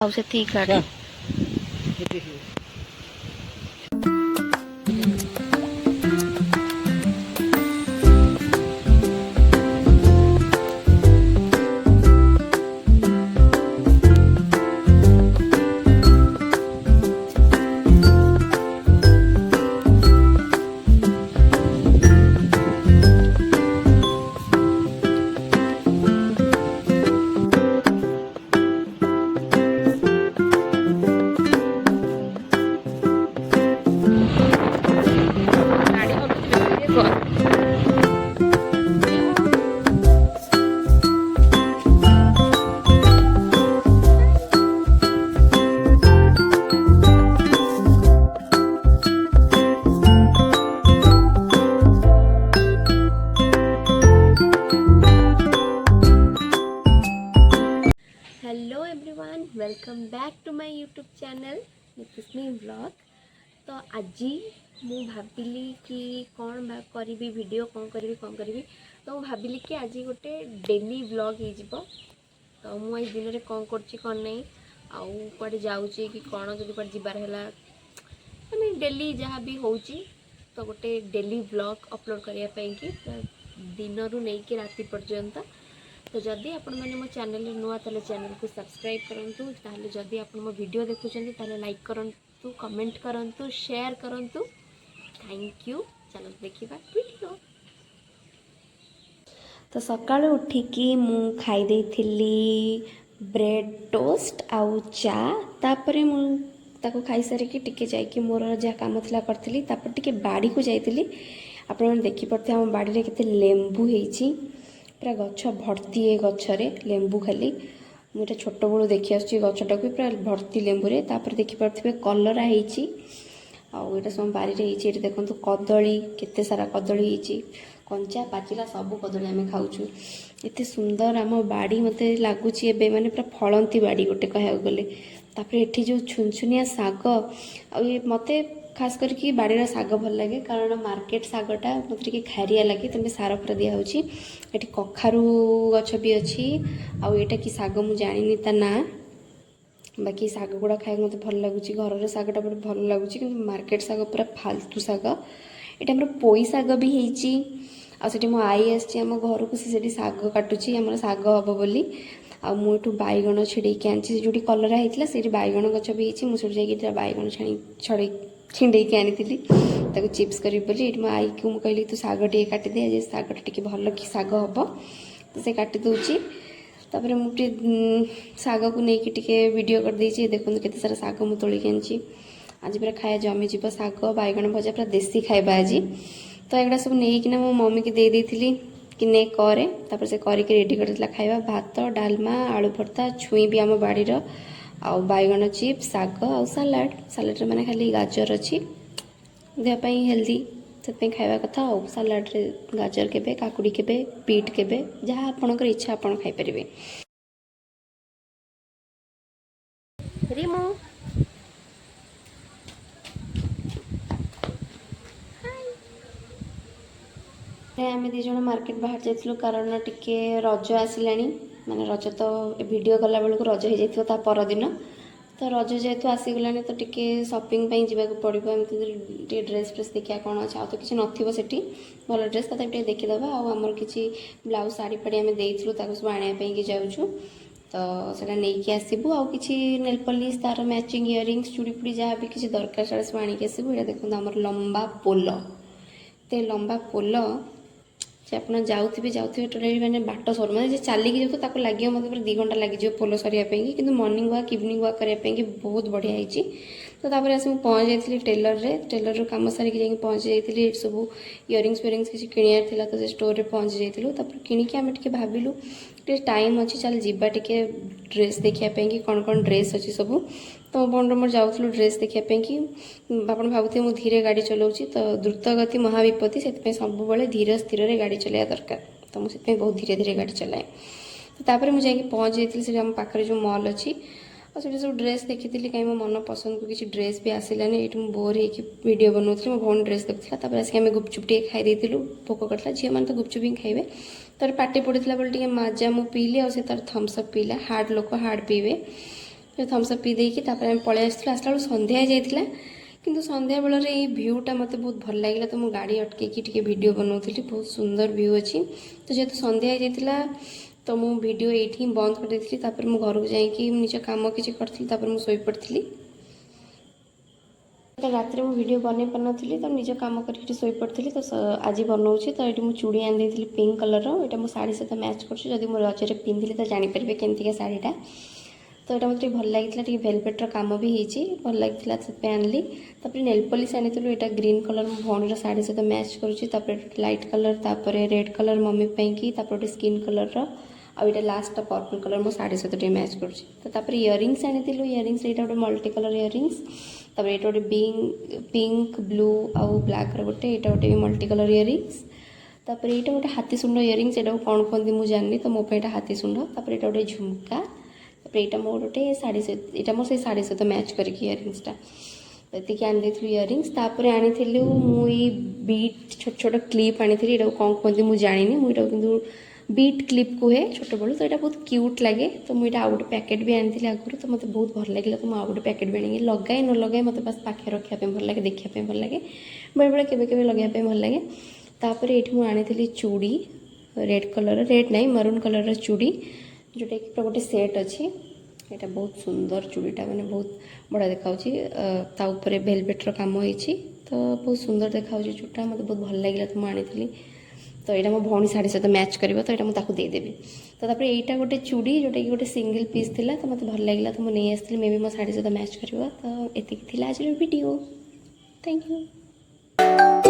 ଆଉ ସେତିକି କାଟ। Hello everyone, welcome back to my YouTube channel Nitismi vlog. तो आज मु भाविली कि कौन करी वीडियो कौन करी तो मु भाविली कि आज गोटे डेली व्लॉग हो। तो मुझे दिन में कौन कौन नहीं आउ कड़े जाऊँगी कि कौन जब कड़े जबार है मैंने डेली जहाँ भी हो तो गोटे डेली व्लॉग अपलोड करने कि दिन रू नहीं कि राति पर्यंत। तो जदि आपण मैंने मो चैनल नुआ ताले चैनल को सब्सक्राइब करंतु, ताले जदि आपण मो वीडियो देखुचंती ताले लाइक करंतु, कमेंट करंतु, शेयर करंतु। Thank you. चलो देखिबा वीडियो। तो सकाळ उठिकी मु खाई देथिली ब्रेड टोस्ट आउ चा। तापरे मु ताको खाई सारी की टिके जाई कि मोर जा काम थला करथिली। तापर टिके बाड़ी को जाईतिली। आपण देखि परथे हम बाड़ी रे केते लेंबू हेची, पूरा गछ भर्ती है गछरे लेंबू खाली। मुझे छोट बड़ू देखी आसुची गछटा को पूरा भर्ती लेंबू रे। तापर देखि पारथिबे कलरा हेची आउ एटा सब बारी रे हेची। एटा देखंतु कदली केते सारा कदली हेची, कंचा पाचिला सब कदली आमे खाउछु। एते सुंदर आम बाड़ी मते लागुची एबे माने पूरा फळंती बाड़ी गोटे कहया गले। तापर एठी जो छुनछुनिया साग आ ये मते खास करके बाड़ीर साग भल लगे, कारण मार्केट सागटा मत टे खारिया लगे, तेनाली सार फर दिया होची। एठी कखारू गछ भी अच्छी आउ एटा कि साग मु जानिनी ता ना। बाकी साग गुड़ा खाए मत भल लगुच, घर सागटा बड़े भल लगुच, किंतु मार्केट साग पूरा फालतू साग। एटा हमर पोई साग भी हेची आ सेठी मो आई आसी हम घर को, से साग काटुची हमर साग हबो बोली। आ मु एठू बाईगण छिड़े के आनची, जोटी कलरा हेतिला सेठी बाईगण गछ भी हेची। मु सेठी जाई बाईगण छड़े छिंडे के आनी चिप्स करी बोली। ये मो आई को कहली तू साग टे काटी दे, आज सागटा टे भल कि साग हम तो से काटी दूची। तापर मुझे साग को लेकिन टिके वीडियो कर देछि। देखो केते सारा साग मु तोली के आनची। आज पूरा खाया जमी जीव साग बैगण भजा पूरा देसी खाइबा आज। तो एगुड़ा सब नहीं मो मम्मी की दे देथिली कि ने करे। तापर से करके रेडी कर देला खाइबा। भात डालमा आलू भर्ता छुई भी आम बाड़ीर आउ बैगण चिप्स साग आउ सालाड। सालाड माने खाली गाजर अच्छी देहपाई हेल्दी से खाइबा कथा। आउ सालाड रे गाजर केबे काकुड़ी केबे बीट केबे जहाँ आपणकर इच्छा आपण खाई परिबे। रिमू आम दी जन मार्केट बाहर जाइलु, कारण टिके रज आसिलानी। माने रज तो वीडियो कला बेलू रज हो जाता परदिन। तो रज जेहेतु आसीगला तो टिके शॉपिंग पे जावाक पड़ो। एमती ड्रेस फ्रेस देखा कौन अच्छे तो किसी नथिबो सेठी भल ड्रेस तथा टे देखीदे। आमर किसी ब्लाउज शाढ़ी फाड़ी आम देलु सब आने जाऊँ। तो सेटा नहीं कि आसबू आ कि नेल पॉलिश तार मैचिंग इयरिंग्स चूड़ी फुड़ी जहाँ भी किसी दरकार सारा सब आनिक आसबू। ये देखो आम लंबा पोल, ते लंबा पोल से आप जाऊे टोटाली मैंने बाट सर मैंने चलिकी जाऊँ लगे मतलब 2 घंटा लगे पोल सरियापी कि मॉर्निंग वॉक इवनिंग वॉक करने बहुत बढ़िया होती। तो तापर आस पहुँच जाइए टेलर कम सारिक जा पहुँच जाइए। सब इयरिंग्स फियरिंग्स किसी किणार तो से स्टोर में पहुँच जाइलु। किणिक आम टे भाविलु टाइम अच्छी चल जावा टे ड्रेस देखापी कि कौन कौन ड्रेस अच्छी सब। तो बंड मोर जाऊँ ड्रेस देखापी कि आप भावुथे मुझे धीरे गाड़ी चलाऊँगी। तो द्रुत गति महाविपत्ति से सब धीरे स्थिर गाड़ी चलाइवा दरकार। तो मुझे बहुत धीरे धीरे गाड़ी चलाए। तो तापर मुझे पहुँच जाइए आम पाखे जो मॉल अच्छी और से सब ड्रेस देखी कहीं मो मन पसंद को किसी ड्रेस भी आसलानी। ये बोर हो वीडियो बनाऊली, मो भौणी ड्रेस देखुला। आसिक आम गुपचुप टे खाई भोक करता। झील मैंने तो गुपचुप ही खाइबे। तर पार्टी पड़ता बोले माजा मु पीली और तार थम्सअप पीला। हार्ड लोक हार्ड पीबे। थम्सअप पी देकी तापर आम पलि आसला बेलू संध्या जाइला किंतु संध्या बेल ये भ्यूटा मत बहुत भल लगे तो मुझे गाड़ी अटकैकी टी वीडियो बनाऊली बहुत सुंदर व्यू अच्छी तो जेहतु संध्या जाइला तो मु वीडियो ये बंद कर देती मु घर को जाकि निज कम किसी करी मुझे शोपड़ी रात में वीडियो बन पारी तो निज कम करके शोपड़ी तो आज बनाऊँगी तो ये चूड़ी आनी पिंक कलर यहाँ मो शाढ़ी सहित मैच कर रजरे पिंधिली तो जानीपर केमतिका शाढ़ीटा तो यहाँ मतलब भल लगी वेलवेट्र कम भी होती भल लगी से आनली नेल पॉलिश आनी यहाँ ग्रीन कलर मो भौणीर शाढ़ी सहित मैच करुँच light colour red colour mummy की गोटे स्किन कलर आईटा लास्ट पर्पल कलर मो शाढ़ी सहित मैच कर इयरिंग्स आनी इयरिंग्स यहाँ गोटे मल्टी कलर इयरिंग्स ये गोटे पिंक ब्लू आउ ब्लैक रोटे यहाँ गोटे मल्टी कलर इयरिंग्स तापर यहाँ गोटे हाथी सुंड इयरिंग्स यहाँ कौन कहते मुझे जानी तो मोपाई हाथी सुंड यहाँ गोटे झुमका यहाँ मोर गोटे शाढ़ी सहित यहाँ मोर से शाढ़ी सहित मैच करके इयरिंग्सटा ये आनी इयरिंग्स आनी मुई बीट छोट छोट क्लिप आनी यहाँ कौन कहते मुझे जानी मुझे कि बीट क्लिप कहे छोट बड़ू तो यहाँ बहुत क्यूट लगे तो मुझे आउ गोटे पैकेट भी आनी आगुरी तो मतलब बहुत भल लगे तो मुझे आउ गोटे पैकेट भी आनी लगाए न लगाए मतलब बस पाखे रखापी भल लगे देखापी भल लगे बेले बेले केवे लगापी भल लगे तापर ये मुझे आनी चूड़ी रेड कलर रेड नहीं मरून कलर चूड़ी जोटा कि गोटे सेट अच्छी यहाँ बहुत सुंदर चूड़ीटा मैंने बहुत बड़ा देखा वेलवेट्र कम होती तो बहुत सुंदर देखा चूड़ीटा मतलब बहुत भल लगे तो मुझे आनी तो यहाँ मो भौणी शाढ़ी सहित मैच कर तो यहाँ मुझे देदेवी तो यहाँ गोटे चूड़ी जोटा कि गोटे सिंगल पीस थी तो मतलब भल लगे तो मुझे नहीं आसती मे भी मो शाढ़ी सहित मैच कर तो ये आज वीडियो थैंक यू।